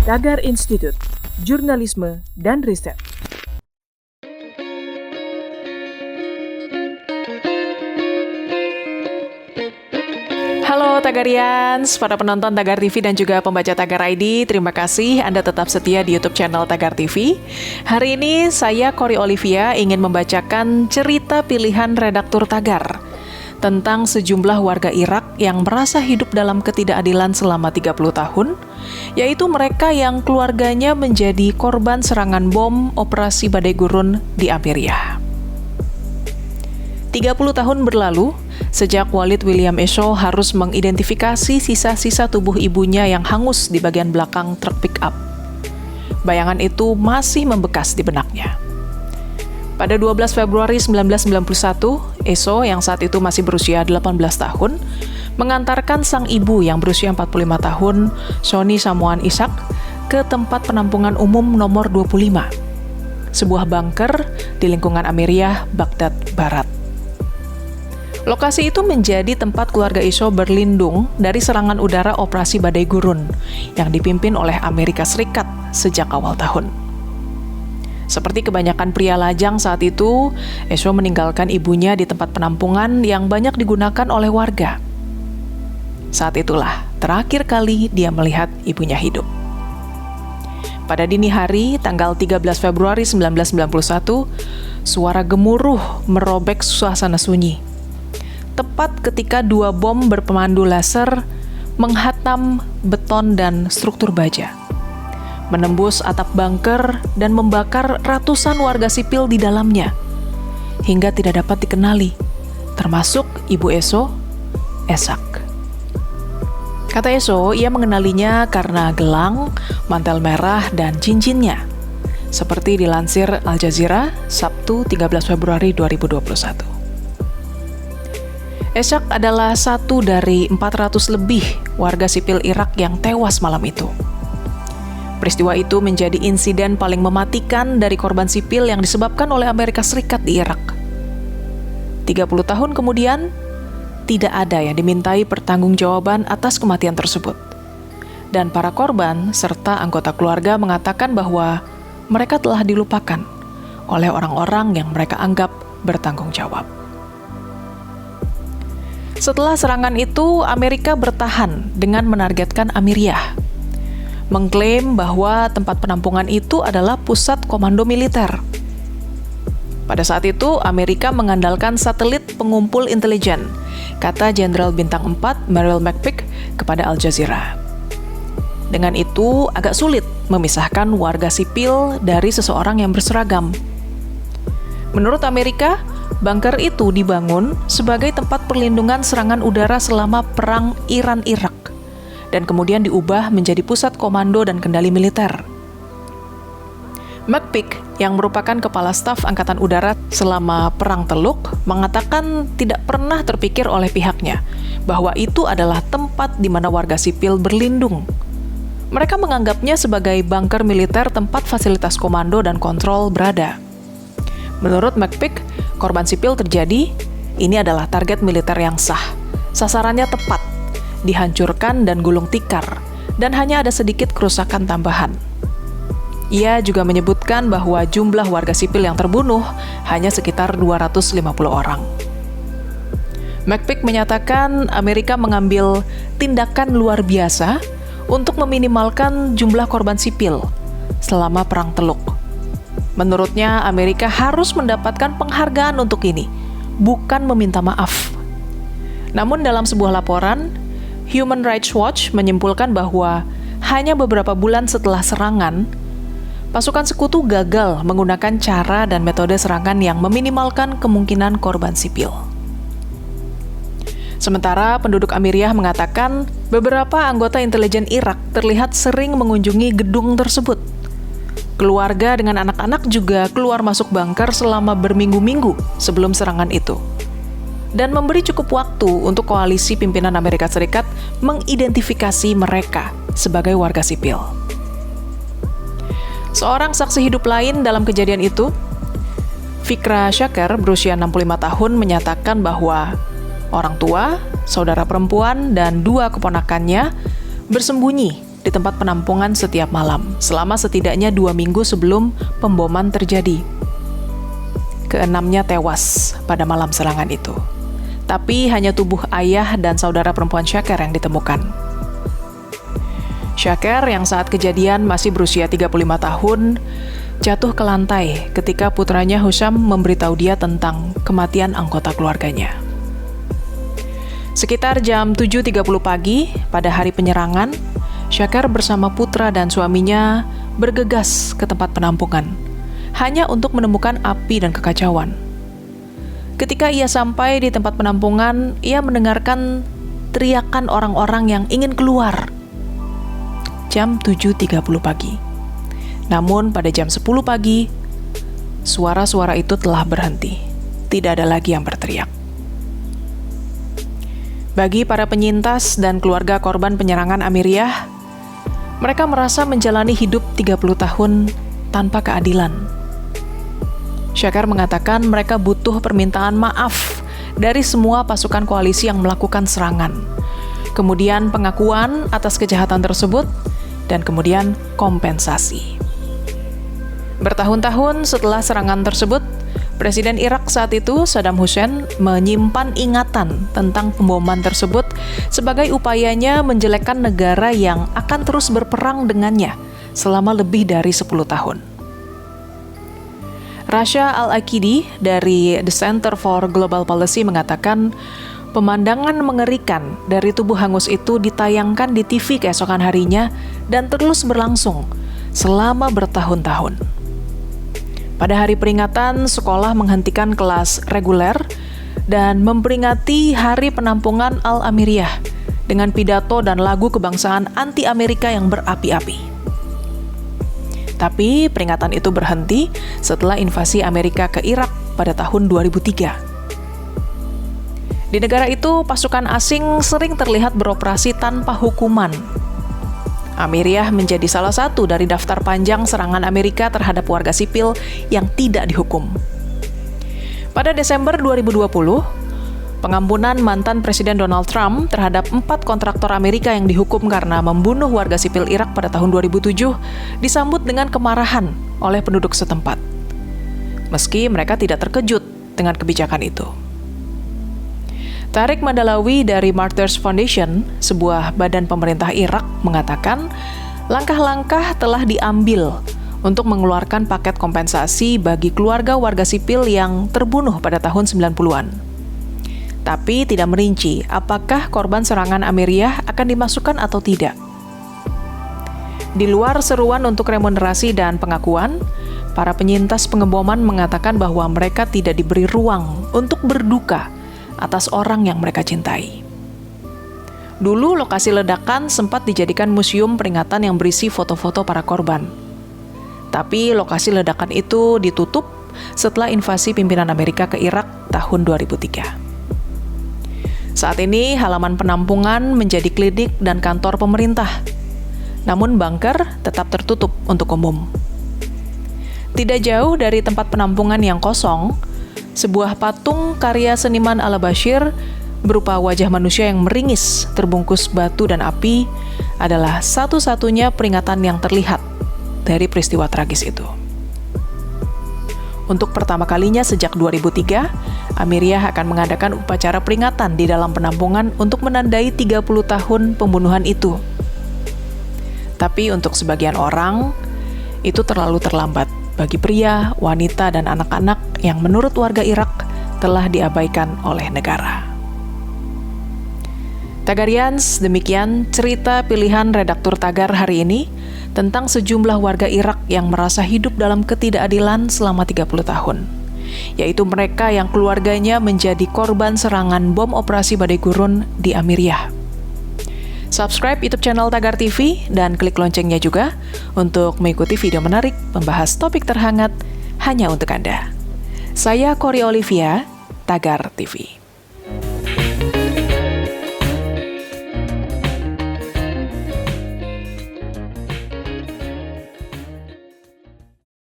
Tagar Institute, Jurnalisme dan Riset. Halo Tagarians, para penonton Tagar TV dan juga pembaca Tagar ID, terima kasih Anda tetap setia di YouTube channel Tagar TV. Hari ini saya, Kori Olivia, ingin membacakan cerita pilihan redaktur Tagar tentang sejumlah warga Irak yang merasa hidup dalam ketidakadilan selama 30 tahun, yaitu mereka yang keluarganya menjadi korban serangan bom Operasi Badai Gurun di Amiriah. 30 tahun berlalu, sejak Walid William Esau harus mengidentifikasi sisa-sisa tubuh ibunya yang hangus di bagian belakang truk pick-up. Bayangan itu masih membekas di benaknya. Pada 12 Februari 1991, Esau yang saat itu masih berusia 18 tahun, mengantarkan sang ibu yang berusia 45 tahun, Shoni Samuan Ishak, ke tempat penampungan umum nomor 25, sebuah bunker di lingkungan Amiriah, Baghdad Barat. Lokasi itu menjadi tempat keluarga Esau berlindung dari serangan udara Operasi Badai Gurun yang dipimpin oleh Amerika Serikat sejak awal tahun. Seperti kebanyakan pria lajang saat itu, Esau meninggalkan ibunya di tempat penampungan yang banyak digunakan oleh warga. Saat itulah terakhir kali dia melihat ibunya hidup. Pada dini hari, tanggal 13 Februari 1991, suara gemuruh merobek suasana sunyi. Tepat ketika 2 bom berpemandu laser menghantam beton dan struktur baja, menembus atap bunker dan membakar ratusan warga sipil di dalamnya, hingga tidak dapat dikenali, termasuk ibu Esau, Ishak. Kata Esau, ia mengenalinya karena gelang, mantel merah, dan cincinnya, seperti dilansir Al Jazeera, Sabtu 13 Februari 2021. Ishak adalah satu dari 400 lebih warga sipil Irak yang tewas malam itu. Peristiwa itu menjadi insiden paling mematikan dari korban sipil yang disebabkan oleh Amerika Serikat di Irak. 30 tahun kemudian, tidak ada yang dimintai pertanggungjawaban atas kematian tersebut. Dan para korban serta anggota keluarga mengatakan bahwa mereka telah dilupakan oleh orang-orang yang mereka anggap bertanggung jawab. Setelah serangan itu, Amerika bertahan dengan menargetkan Amiriah, mengklaim bahwa tempat penampungan itu adalah pusat komando militer. Pada saat itu, Amerika mengandalkan satelit pengumpul intelijen, kata Jenderal Bintang 4 Merrill McPeak kepada Al Jazeera. Dengan itu, agak sulit memisahkan warga sipil dari seseorang yang berseragam. Menurut Amerika, bunker itu dibangun sebagai tempat perlindungan serangan udara selama Perang Iran-Irak, dan kemudian diubah menjadi pusat komando dan kendali militer. McPeak, yang merupakan kepala staf Angkatan Udara selama Perang Teluk, mengatakan tidak pernah terpikir oleh pihaknya bahwa itu adalah tempat di mana warga sipil berlindung. Mereka menganggapnya sebagai bunker militer tempat fasilitas komando dan kontrol berada. Menurut McPeak, korban sipil terjadi, ini adalah target militer yang sah. Sasarannya tepat, dihancurkan dan gulung tikar, dan hanya ada sedikit kerusakan tambahan. Ia juga menyebutkan bahwa jumlah warga sipil yang terbunuh hanya sekitar 250 orang. McPeak menyatakan Amerika mengambil tindakan luar biasa untuk meminimalkan jumlah korban sipil selama Perang Teluk. Menurutnya, Amerika harus mendapatkan penghargaan untuk ini, bukan meminta maaf. Namun dalam sebuah laporan, Human Rights Watch menyimpulkan bahwa hanya beberapa bulan setelah serangan, pasukan sekutu gagal menggunakan cara dan metode serangan yang meminimalkan kemungkinan korban sipil. Sementara penduduk Amiriah mengatakan beberapa anggota intelijen Irak terlihat sering mengunjungi gedung tersebut. Keluarga dengan anak-anak juga keluar masuk bunker selama berminggu-minggu sebelum serangan itu, dan memberi cukup waktu untuk koalisi pimpinan Amerika Serikat mengidentifikasi mereka sebagai warga sipil. Seorang saksi hidup lain dalam kejadian itu, Fikra Shaker, berusia 65 tahun, menyatakan bahwa orang tua, saudara perempuan, dan 2 keponakannya bersembunyi di tempat penampungan setiap malam, selama setidaknya 2 minggu sebelum pemboman terjadi. Keenamnya tewas pada malam serangan itu. Tapi hanya tubuh ayah dan saudara perempuan Shaker yang ditemukan. Shaker yang saat kejadian masih berusia 35 tahun, jatuh ke lantai ketika putranya Husham memberitahu dia tentang kematian anggota keluarganya. Sekitar jam 7.30 pagi pada hari penyerangan, Shaker bersama putra dan suaminya bergegas ke tempat penampungan, hanya untuk menemukan api dan kekacauan. Ketika ia sampai di tempat penampungan, ia mendengarkan teriakan orang-orang yang ingin keluar. Jam 7.30 pagi. Namun pada jam 10 pagi, suara-suara itu telah berhenti. Tidak ada lagi yang berteriak. Bagi para penyintas dan keluarga korban penyerangan Amiriyah, mereka merasa menjalani hidup 30 tahun tanpa keadilan. Shaker mengatakan mereka butuh permintaan maaf dari semua pasukan koalisi yang melakukan serangan, kemudian pengakuan atas kejahatan tersebut, dan kemudian kompensasi. Bertahun-tahun setelah serangan tersebut, Presiden Irak saat itu, Saddam Hussein, menyimpan ingatan tentang pemboman tersebut sebagai upayanya menjelekkan negara yang akan terus berperang dengannya selama lebih dari 10 tahun. Rasha Al-Aqidi dari The Center for Global Policy mengatakan, pemandangan mengerikan dari tubuh hangus itu ditayangkan di TV keesokan harinya dan terus berlangsung selama bertahun-tahun. Pada hari peringatan, sekolah menghentikan kelas reguler dan memperingati Hari Penampungan Al-Amiriyah dengan pidato dan lagu kebangsaan anti-Amerika yang berapi-api. Tapi peringatan itu berhenti setelah invasi Amerika ke Irak pada tahun 2003. Di negara itu, pasukan asing sering terlihat beroperasi tanpa hukuman. Amiriyah menjadi salah satu dari daftar panjang serangan Amerika terhadap warga sipil yang tidak dihukum. Pada Desember 2020, pengampunan mantan Presiden Donald Trump terhadap 4 kontraktor Amerika yang dihukum karena membunuh warga sipil Irak pada tahun 2007 disambut dengan kemarahan oleh penduduk setempat. Meski mereka tidak terkejut dengan kebijakan itu. Tariq Mandalawi dari Martyrs Foundation, sebuah badan pemerintah Irak, mengatakan langkah-langkah telah diambil untuk mengeluarkan paket kompensasi bagi keluarga warga sipil yang terbunuh pada tahun 90-an. Tapi tidak merinci apakah korban serangan Amiriyah akan dimasukkan atau tidak. Di luar seruan untuk remunerasi dan pengakuan, para penyintas pengeboman mengatakan bahwa mereka tidak diberi ruang untuk berduka atas orang yang mereka cintai. Dulu lokasi ledakan sempat dijadikan museum peringatan yang berisi foto-foto para korban. Tapi lokasi ledakan itu ditutup setelah invasi pimpinan Amerika ke Irak tahun 2003. Saat ini halaman penampungan menjadi klinik dan kantor pemerintah. Namun bunker tetap tertutup untuk umum. Tidak jauh dari tempat penampungan yang kosong, sebuah patung karya seniman Al-Bashir berupa wajah manusia yang meringis terbungkus batu dan api adalah satu-satunya peringatan yang terlihat dari peristiwa tragis itu. Untuk pertama kalinya sejak 2003, Amiriyah akan mengadakan upacara peringatan di dalam penampungan untuk menandai 30 tahun pembunuhan itu. Tapi untuk sebagian orang, itu terlalu terlambat bagi pria, wanita, dan anak-anak yang menurut warga Irak telah diabaikan oleh negara. Tagarians, demikian cerita pilihan redaktur Tagar hari ini tentang sejumlah warga Irak yang merasa hidup dalam ketidakadilan selama 30 tahun, yaitu mereka yang keluarganya menjadi korban serangan bom operasi Badai Gurun di Amiriyah. Subscribe YouTube channel Tagar TV dan klik loncengnya juga untuk mengikuti video menarik membahas topik terhangat hanya untuk Anda. Saya Cory Olivia, Tagar TV.